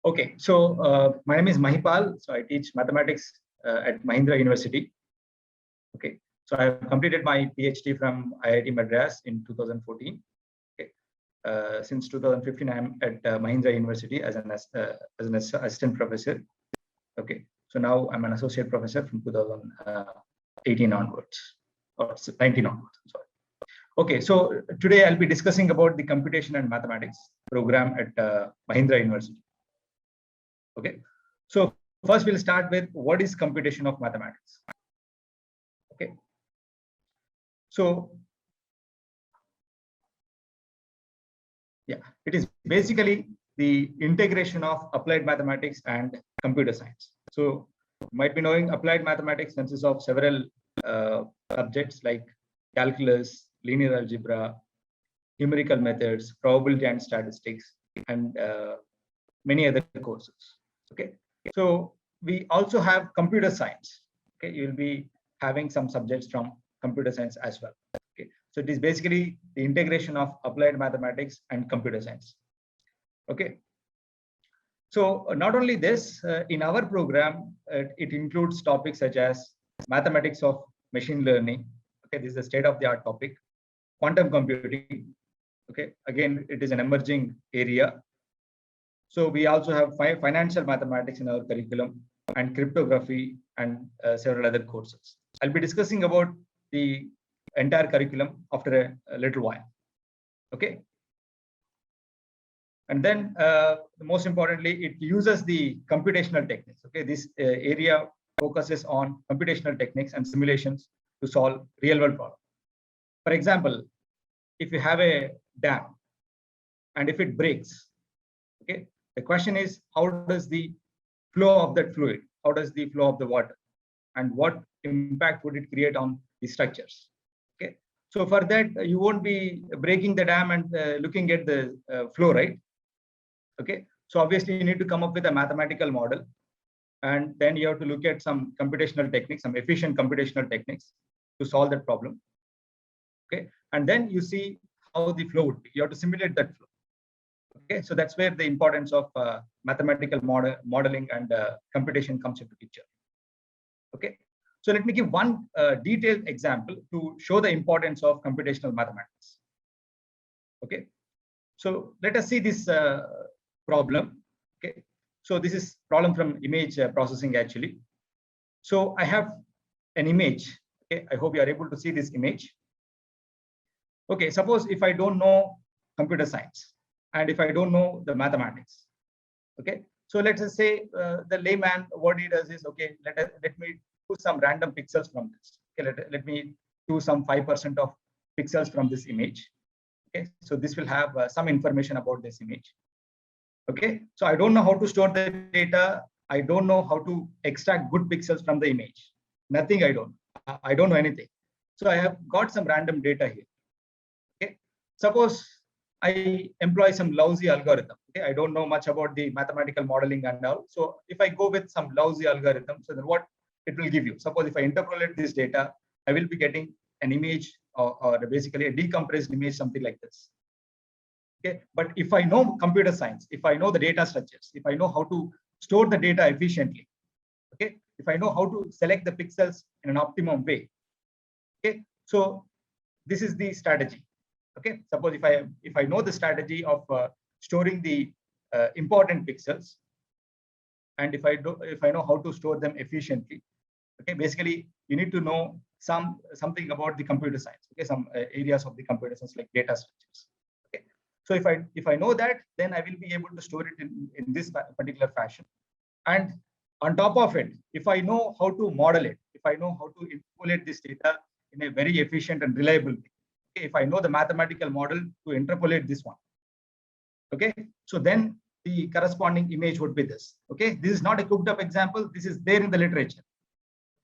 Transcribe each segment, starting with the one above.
Okay, so my name is Mahipal. So I teach mathematics at Mahindra University. Okay, so I have completed my PhD from IIT Madras in 2014. Okay, since 2015, I am at Mahindra University as an assistant professor. Okay, so now I'm an associate professor from 2018 onwards, or 19 onwards. Sorry. Okay, so today I'll be discussing about the computation and mathematics program at Mahindra University. Okay, so first we'll start with what is computation of mathematics. Okay, so yeah, it is basically the integration of applied mathematics and computer science. So you might be knowing applied mathematics consists of several subjects like calculus, linear algebra, numerical methods, probability and statistics, and many other courses. Okay, so we also have computer science. Okay, you will be having some subjects from computer science as well. Okay, so it is basically the integration of applied mathematics and computer science. Okay, so not only this, in our program, it includes topics such as mathematics of machine learning. Okay, this is a state-of-the-art topic. Quantum computing. Okay, again, it is an emerging area. So we also have financial mathematics in our curriculum and cryptography and several other courses. I'll be discussing about the entire curriculum after a little while. Okay. And then most importantly, it uses the computational techniques. Okay, this area focuses on computational techniques and simulations to solve real-world problems. For example, if you have a dam and if it breaks, okay, the question is, how does the flow of that fluid, how does the flow of the water, and what impact would it create on the structures? Okay, so for that, you won't be breaking the dam and looking at the flow, right? Okay, so obviously you need to come up with a mathematical model, and then you have to look at some computational techniques, some efficient computational techniques to solve that problem. Okay, and then you see how the flow would be. You have to simulate that flow. Okay, so that's where the importance of mathematical modeling and computation comes into picture. Okay, so let me give one detailed example to show the importance of computational mathematics. Okay, so let us see this problem. Okay, so this is problem from image processing actually. So I have an image. Okay, I hope you are able to see this image. Okay, suppose if I don't know computer science, and if I don't know the mathematics, okay, so let us say the layman, what he does is, okay, let me do some random pixels from this. Okay, let me do some 5% of pixels from this image. Okay, so this will have some information about this image. Okay, so I don't know how to store the data. I don't know how to extract good pixels from the image. Nothing, I don't know anything. So I have got some random data here. Okay, suppose I employ some lousy algorithm. Okay, I don't know much about the mathematical modeling and all. So if I go with some lousy algorithm, so then what it will give you? Suppose if I interpolate this data, I will be getting an image or basically a decompressed image, something like this. Okay, but if I know computer science, if I know the data structures, if I know how to store the data efficiently, okay, if I know how to select the pixels in an optimum way, okay, so this is the strategy. Okay, suppose if I know the strategy of storing the important pixels, and if I know how to store them efficiently, okay, basically you need to know something about the computer science. Okay, some areas of the computer science like data structures. Okay, so if I know that, then I will be able to store it in this particular fashion. And on top of it, if I know how to model it, if I know how to interpolate this data in a very efficient and reliable way, okay, if I know the mathematical model to interpolate this one, okay, so then the corresponding image would be this. Okay, this is not a cooked up example. This is there in the literature.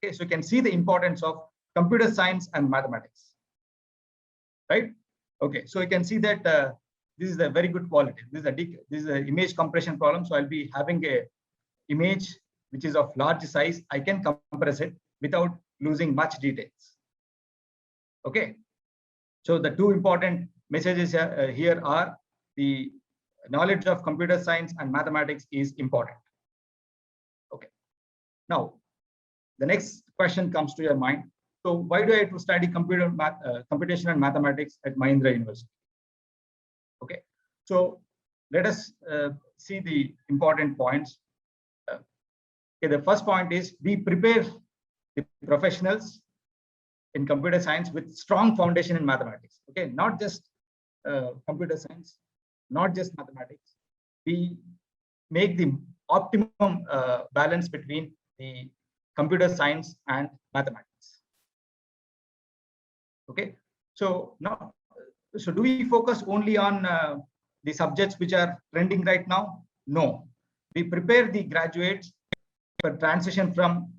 Okay, so you can see the importance of computer science and mathematics, right? Okay, so you can see that this is a very good quality. This is an image compression problem. So I'll be having a image which is of large size. I can compress it without losing much details. Okay, so the two important messages here are the knowledge of computer science and mathematics is important. Okay. Now, the next question comes to your mind. So why do I have to study computation and mathematics at Mahindra University? Okay. So let us see the important points. Okay, the first point is we prepare the professionals in computer science with strong foundation in mathematics. Okay, not just computer science, not just mathematics. We make the optimum balance between the computer science and mathematics. Okay, so now, so do we focus only on the subjects which are trending right now? No, we prepare the graduates for transition from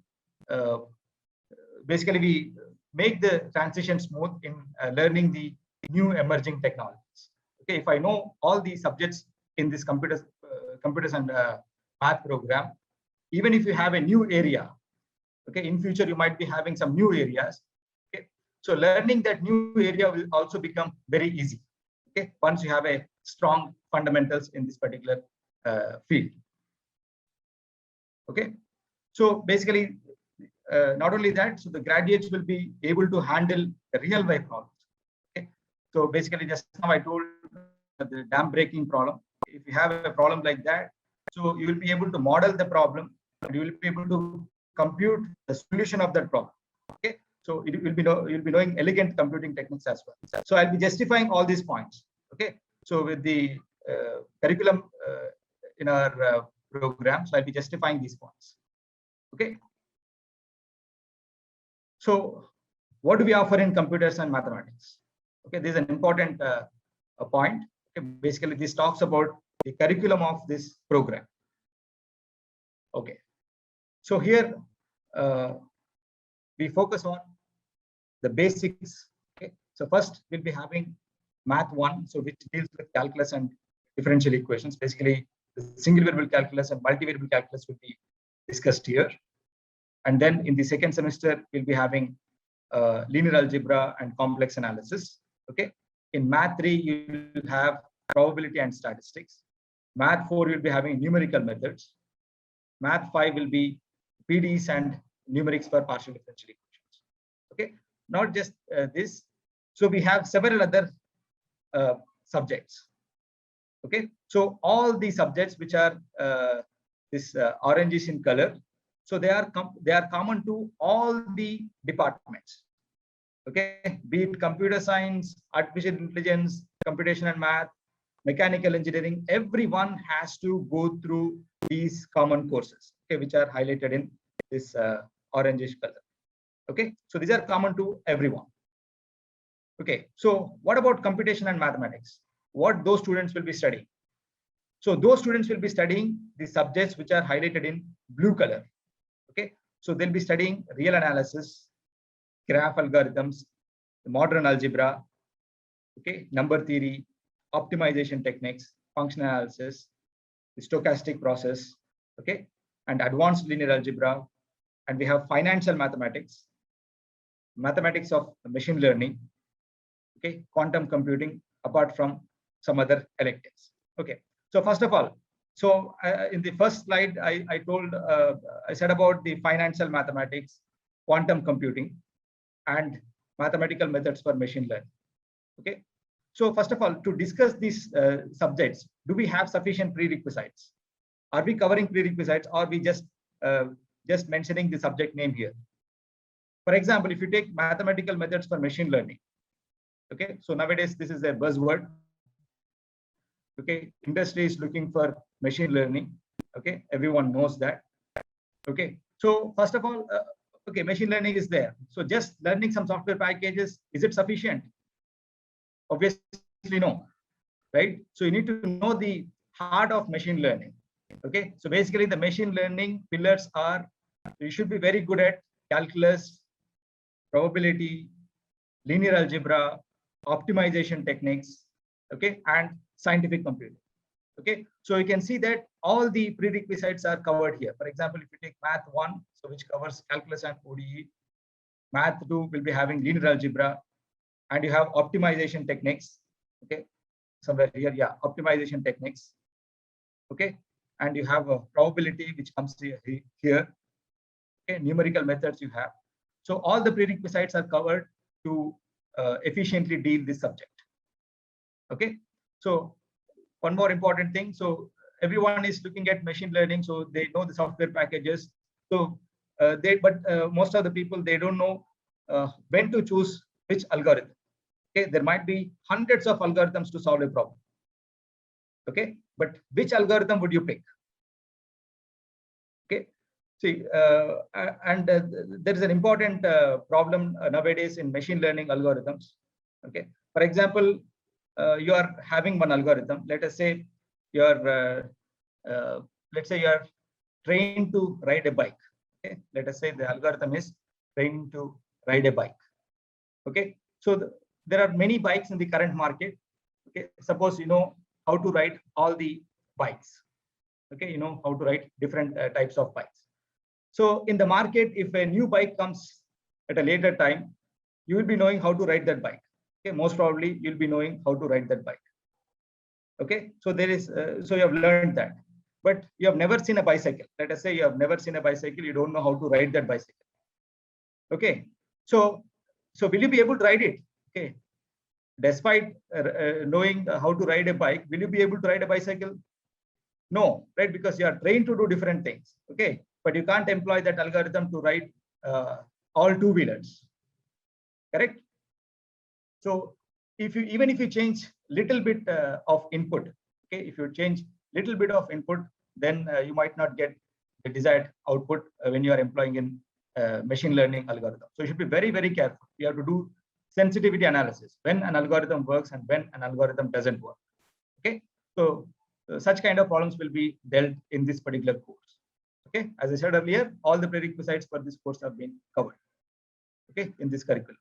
basically we make the transition smooth in learning the new emerging technologies. Okay, if I know all the subjects in this computers and math program, even if you have a new area, okay, in future you might be having some new areas. Okay, so learning that new area will also become very easy. Okay, once you have a strong fundamentals in this particular field. Okay, so basically, not only that, so the graduates will be able to handle real life problems. Okay, so basically, just now I told the dam breaking problem. If you have a problem like that, so you will be able to model the problem, and you will be able to compute the solution of that problem. Okay, so it will be you'll be knowing elegant computing techniques as well. So I'll be justifying all these points. Okay, so with the curriculum in our program, so I'll be justifying these points. Okay, so what do we offer in computers and mathematics? Okay, this is an important point. Okay, basically, this talks about the curriculum of this program. Okay, so here we focus on the basics. Okay, so first we'll be having Math 1, so which deals with calculus and differential equations. Basically, the single variable calculus and multivariable calculus will be discussed here. And then in the second semester, we'll be having linear algebra and complex analysis. Okay. In Math 3, you will have probability and statistics. Math 4, you'll be having numerical methods. Math 5 will be PDEs and numerics for partial differential equations. Okay. Not just this. So we have several other subjects. Okay. So all the subjects which are this orangish in color, so they are common to all the departments. Okay, be it computer science, artificial intelligence, computation and math, mechanical engineering, everyone has to go through these common courses, okay, which are highlighted in this orangish color. Okay, so these are common to everyone. Okay, so what about computation and mathematics? What those students will be studying? So those students will be studying the subjects which are highlighted in blue color. Okay, so they'll be studying real analysis, graph algorithms, modern algebra, okay, number theory, optimization techniques, function analysis, the stochastic process, okay, and advanced linear algebra, and we have financial mathematics, mathematics of machine learning, okay, quantum computing, apart from some other electives. Okay, so first of all, so in the first slide, I said about the financial mathematics, quantum computing, and mathematical methods for machine learning. Okay, so first of all, to discuss these subjects, do we have sufficient prerequisites? Are we covering prerequisites, or are we just mentioning the subject name here? For example, if you take mathematical methods for machine learning, okay, so nowadays this is a buzzword. Okay, industry is looking for machine learning. Okay, everyone knows that. Okay, so first of all, okay, machine learning is there. So just learning some software packages, is it sufficient? Obviously no, right? So you need to know the heart of machine learning. Okay, so basically the machine learning pillars are, you should be very good at calculus, probability, linear algebra, optimization techniques, okay, and scientific computing. Okay, so you can see that all the prerequisites are covered here. For example, if you take Math 1, so which covers calculus and ODE, Math 2 will be having linear algebra, and you have optimization techniques. Okay, somewhere here, yeah, optimization techniques, Okay, and you have a probability which comes here. Okay, numerical methods you have. So all the prerequisites are covered to efficiently deal this subject. Okay, so one more important thing. So everyone is looking at machine learning, so they know the software packages. So most of the people, they don't know when to choose which algorithm. Okay, there might be hundreds of algorithms to solve a problem. Okay, but which algorithm would you pick? Okay, see, there is an important problem nowadays in machine learning algorithms. Okay, for example, you are having one algorithm. Let us say let's say you are trained to ride a bike. Okay, let us say the algorithm is trained to ride a bike. Okay, so there are many bikes in the current market. Okay, suppose you know how to ride all the bikes. Okay, you know how to ride different types of bikes. So in the market, if a new bike comes at a later time, you will be knowing how to ride that bike. Okay, most probably you'll be knowing how to ride that bike. Okay, so there is so you have learned that, but you have never seen a bicycle. Let us say you have never seen a bicycle, you don't know how to ride that bicycle. Okay, so will you be able to ride it? Okay, despite knowing how to ride a bike, will you be able to ride a bicycle? No, right? Because you are trained to do different things. Okay, but you can't employ that algorithm to ride all two-wheelers. Correct? So even if you change little bit of input, okay, if you change little bit of input, then you might not get the desired output when you are employing in machine learning algorithm. So you should be very, very careful. You have to do sensitivity analysis when an algorithm works and when an algorithm doesn't work. Okay, so such kind of problems will be dealt in this particular course. Okay, as I said earlier, all the prerequisites for this course have been covered. Okay, in this curriculum.